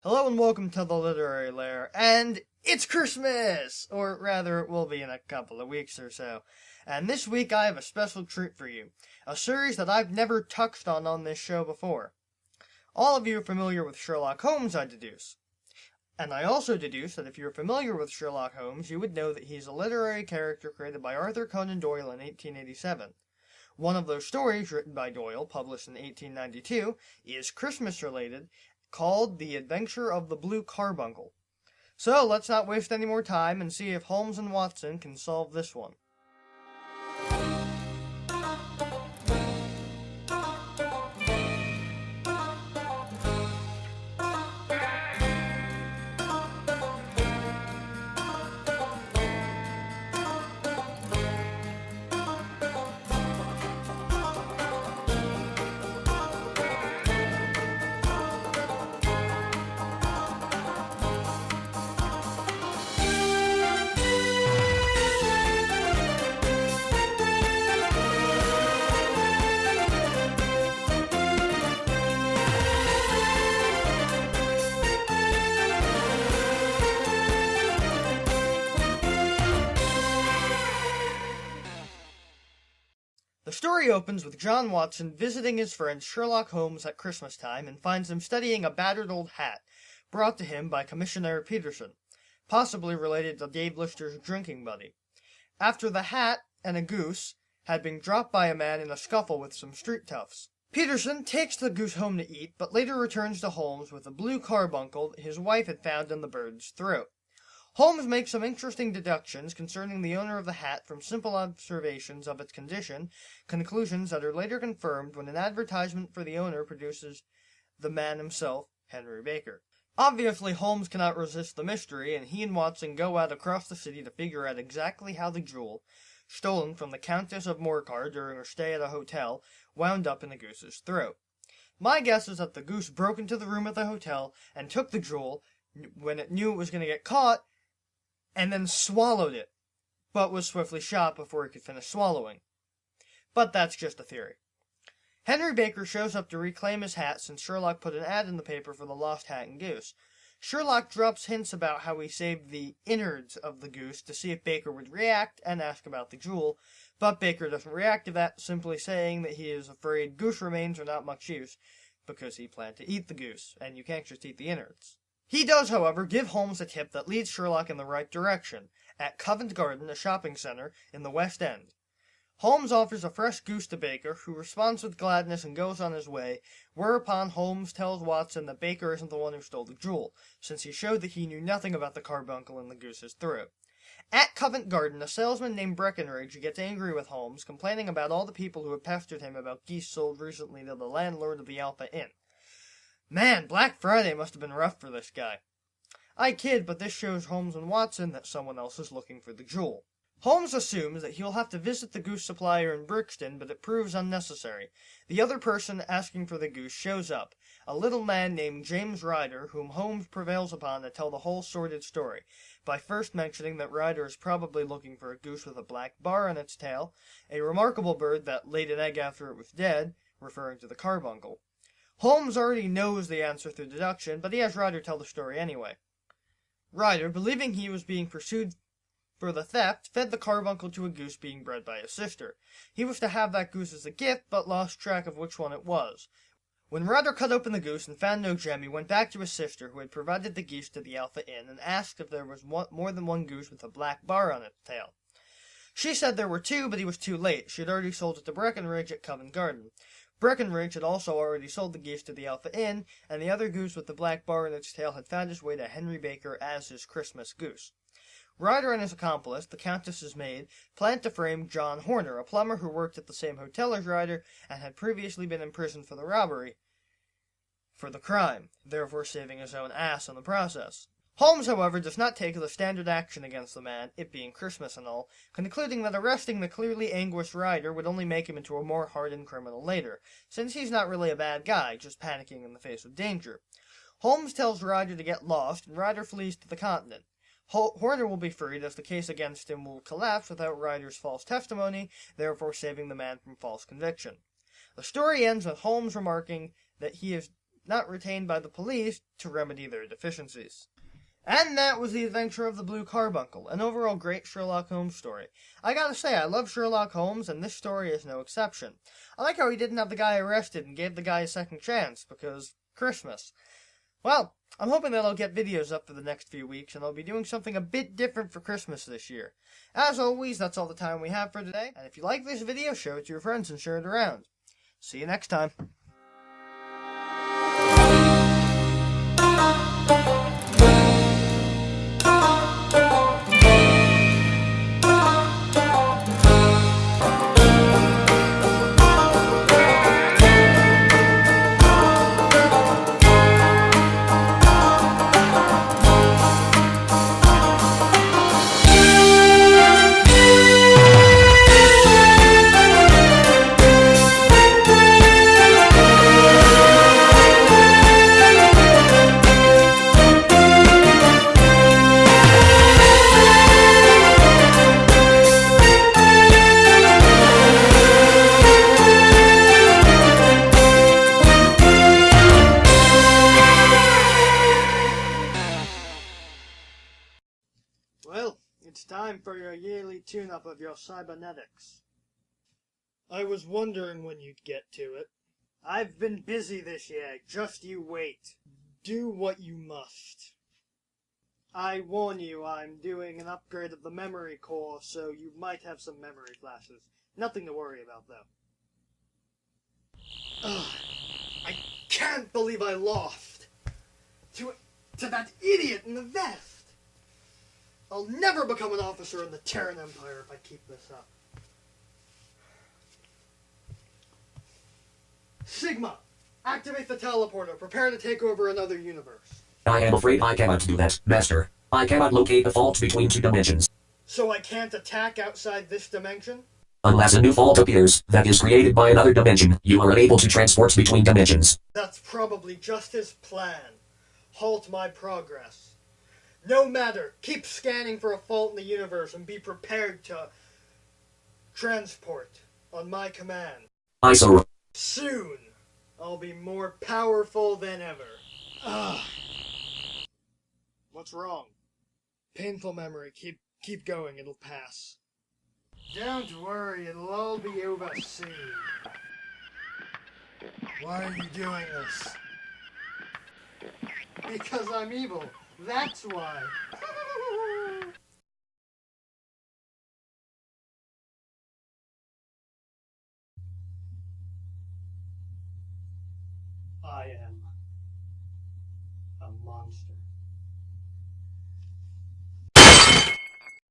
Hello and welcome to the Literary Lair, and it's Christmas! Or rather, it will be in a couple of weeks or so. And this week I have a special treat for you. A series that I've never touched on this show before. All of you are familiar with Sherlock Holmes, I deduce. And I also deduce that if you're familiar with Sherlock Holmes, you would know that he's a literary character created by Arthur Conan Doyle in 1887. One of those stories, written by Doyle, published in 1892, is Christmas-related, called The Adventure of the Blue Carbuncle. So let's not waste any more time and see if Holmes and Watson can solve this one. The story opens with John Watson visiting his friend Sherlock Holmes at Christmastime and finds him studying a battered old hat brought to him by Commissioner Peterson, possibly related to Dave Lister's drinking buddy, after the hat and a goose had been dropped by a man in a scuffle with some street toughs. Peterson takes the goose home to eat, but later returns to Holmes with a blue carbuncle his wife had found in the bird's throat. Holmes makes some interesting deductions concerning the owner of the hat from simple observations of its condition, conclusions that are later confirmed when an advertisement for the owner produces the man himself, Henry Baker. Obviously, Holmes cannot resist the mystery, and he and Watson go out across the city to figure out exactly how the jewel, stolen from the Countess of Morcar during her stay at a hotel, wound up in the goose's throat. My guess is that the goose broke into the room at the hotel and took the jewel when it knew it was going to get caught, and then swallowed it, but was swiftly shot before he could finish swallowing. But that's just a theory. Henry Baker shows up to reclaim his hat since Sherlock put an ad in the paper for the lost hat and goose. Sherlock drops hints about how he saved the innards of the goose to see if Baker would react and ask about the jewel, but Baker doesn't react to that, simply saying that he is afraid goose remains are not much use, because he planned to eat the goose, and you can't just eat the innards. He does, however, give Holmes a tip that leads Sherlock in the right direction, at Covent Garden, a shopping centre in the West End. Holmes offers a fresh goose to Baker, who responds with gladness and goes on his way, whereupon Holmes tells Watson that Baker isn't the one who stole the jewel, since he showed that he knew nothing about the carbuncle in the goose's throat. At Covent Garden, a salesman named Breckenridge gets angry with Holmes, complaining about all the people who had pestered him about geese sold recently to the landlord of the Alpha Inn. Man, Black Friday must have been rough for this guy. I kid, but this shows Holmes and Watson that someone else is looking for the jewel. Holmes assumes that he'll have to visit the goose supplier in Brixton, but it proves unnecessary. The other person asking for the goose shows up, a little man named James Ryder, whom Holmes prevails upon to tell the whole sordid story, by first mentioning that Ryder is probably looking for a goose with a black bar on its tail, a remarkable bird that laid an egg after it was dead, referring to the carbuncle. Holmes already knows the answer through deduction, but he has Ryder tell the story anyway. Ryder, believing he was being pursued for the theft, fed the carbuncle to a goose being bred by his sister. He was to have that goose as a gift, but lost track of which one it was. When Ryder cut open the goose and found no gem, he went back to his sister, who had provided the geese to the Alpha Inn, and asked if there was more than one goose with a black bar on its tail. She said there were two, but he was too late. She had already sold it to Breckenridge at Covent Garden. Breckenridge had also already sold the geese to the Alpha Inn, and the other goose with the black bar in its tail had found his way to Henry Baker as his Christmas goose. Ryder and his accomplice, the Countess's maid, planned to frame John Horner, a plumber who worked at the same hotel as Ryder and had previously been imprisoned for the crime, therefore saving his own ass in the process. Holmes, however, does not take the standard action against the man, it being Christmas and all, concluding that arresting the clearly anguished Ryder would only make him into a more hardened criminal later, since he's not really a bad guy, just panicking in the face of danger. Holmes tells Ryder to get lost, and Ryder flees to the continent. Horner will be freed, as the case against him will collapse without Ryder's false testimony, therefore saving the man from false conviction. The story ends with Holmes remarking that he is not retained by the police to remedy their deficiencies. And that was The Adventure of the Blue Carbuncle, an overall great Sherlock Holmes story. I gotta say, I love Sherlock Holmes, and this story is no exception. I like how he didn't have the guy arrested and gave the guy a second chance, because Christmas. Well, I'm hoping that I'll get videos up for the next few weeks, and I'll be doing something a bit different for Christmas this year. As always, that's all the time we have for today, and if you like this video, show it to your friends and share it around. See you next time. Well, it's time for your yearly tune-up of your cybernetics. I was wondering when you'd get to it. I've been busy this year, just you wait. Do what you must. I warn you, I'm doing an upgrade of the memory core, so you might have some memory flashes. Nothing to worry about, though. Ugh, I can't believe I lost! To that idiot in the vest! I'll never become an officer in the Terran Empire if I keep this up. Sigma, activate the teleporter. Prepare to take over another universe. I am afraid I cannot do that, Master. I cannot locate the fault between two dimensions. So I can't attack outside this dimension? Unless a new fault appears that is created by another dimension, you are unable to transport between dimensions. That's probably just his plan. Halt my progress. No matter, keep scanning for a fault in the universe and be prepared to transport on my command. Soon, I'll be more powerful than ever. Ugh. What's wrong? Painful memory. Keep going, it'll pass. Don't worry, it'll all be over soon. Why are you doing this? Because I'm evil. That's why.